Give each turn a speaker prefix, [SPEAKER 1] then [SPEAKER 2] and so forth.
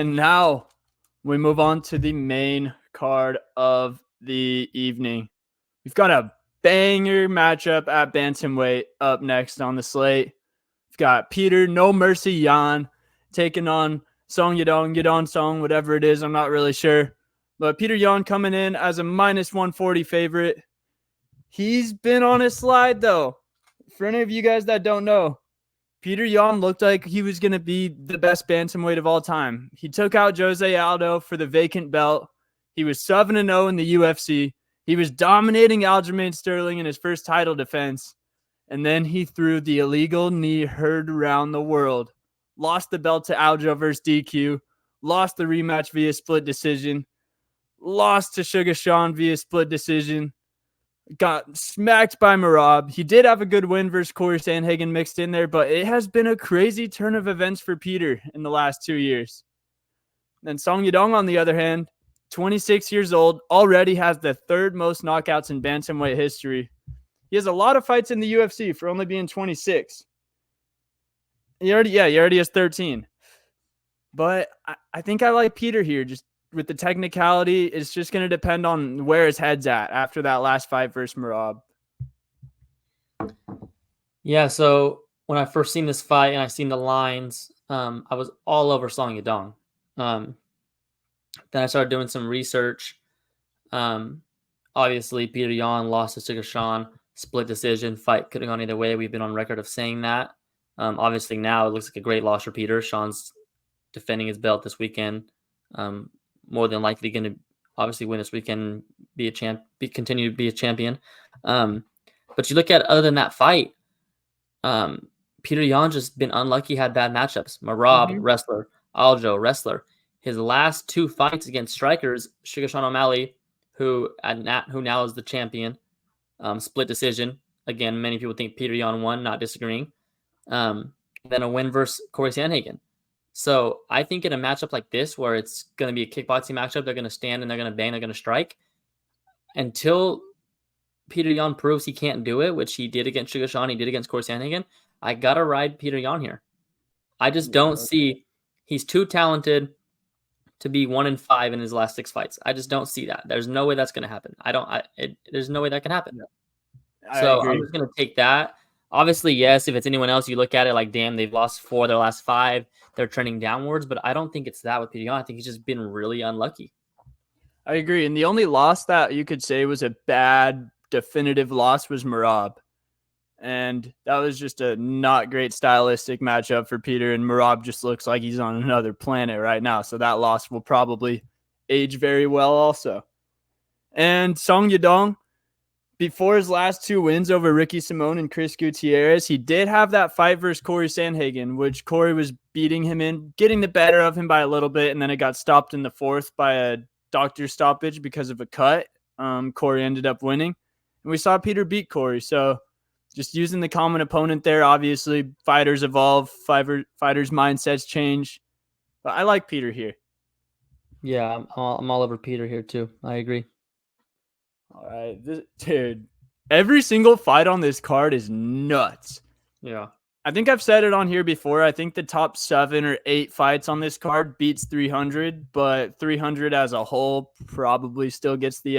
[SPEAKER 1] And now we move on to the main card of the evening. We've got a banger matchup at bantamweight up next on the slate. We've got Petr No Mercy Yan taking on Song Yadong Song, whatever it is, I'm not really sure. But Petr Yan coming in as a minus 140 favorite. He's been on a slide, though. For any of you guys that don't know, Petr Yan looked like he was going to be the best bantamweight of all time. He took out Jose Aldo for the vacant belt. He was 7-0 in the UFC. He was dominating Aljamain Sterling in his first title defense. And then he threw the illegal knee heard around the world. Lost the belt to Aljo versus DQ. Lost the rematch via split decision. Lost to Sugar Sean via split decision. Got smacked by Merab. He did have a good win versus Corey Sandhagen mixed in there, but it has been a crazy turn of events for Petr in the last 2 years. Then Song Yadong, on the other hand, 26 years old, already has the third most knockouts in bantamweight history. He has a lot of fights in the UFC for only being 26. He already has 13. But I think I like Petr here. Just with the technicality, it's just going to depend on where his head's at after that last fight versus Merab.
[SPEAKER 2] Yeah, so when I first seen this fight and I seen the lines, I was all over Song Yadong. Then I started doing some research. Obviously, Petr Yan lost to Sugar Sean, split decision, fight could have gone either way. We've been on record of saying that. Obviously, now it looks like a great loss for Petr. Sean's defending his belt this weekend. More than likely going to obviously win this weekend, continue to be a champion. But you look at other than that fight, Petr Yan just been unlucky, had bad matchups. Merab, wrestler. Aljo, wrestler. His last 2 fights against strikers, Sugar Sean O'Malley, who now is the champion, split decision. Again, many people think Petr Yan won, not disagreeing. Then a win versus Corey Sandhagen. So I think in a matchup like this, where it's going to be a kickboxing matchup, they're going to stand and they're going to bang, they're going to strike. Until Petr Yan proves he can't do it, which he did against Sugar Sean, he did against Corey Sandhagen, I got to ride Petr Yan here. I just don't see, he's too talented to be 1-5 in his last 6 fights. I just don't see that. There's no way that's going to happen. There's no way that can happen. So I'm just going to take that. Obviously, yes, if it's anyone else, you look at it like, damn, they've lost 4 of their last 5. They're trending downwards, but I don't think it's that with Petr Yan. I think he's just been really unlucky.
[SPEAKER 1] I agree. And the only loss that you could say was a bad definitive loss was Merab. And that was just a not great stylistic matchup for Petr. And Merab just looks like he's on another planet right now. So that loss will probably age very well also. And Song Yadong, before his last 2 wins over Ricky Simon and Chris Gutierrez, he did have that fight versus Corey Sandhagen, which Corey was beating him in, getting the better of him by a little bit, and then it got stopped in the 4th by a doctor stoppage because of a cut. Corey ended up winning. And we saw Petr beat Corey, so just using the common opponent there. Obviously, fighters evolve, fighters' mindsets change. But I like Petr here.
[SPEAKER 2] Yeah, I'm all over Petr here too. I agree.
[SPEAKER 1] All right, dude, every single fight on this card is nuts.
[SPEAKER 2] Yeah.
[SPEAKER 1] I think I've said it on here before. I think the top 7 or 8 fights on this card beats 300, but 300 as a whole probably still gets the edge.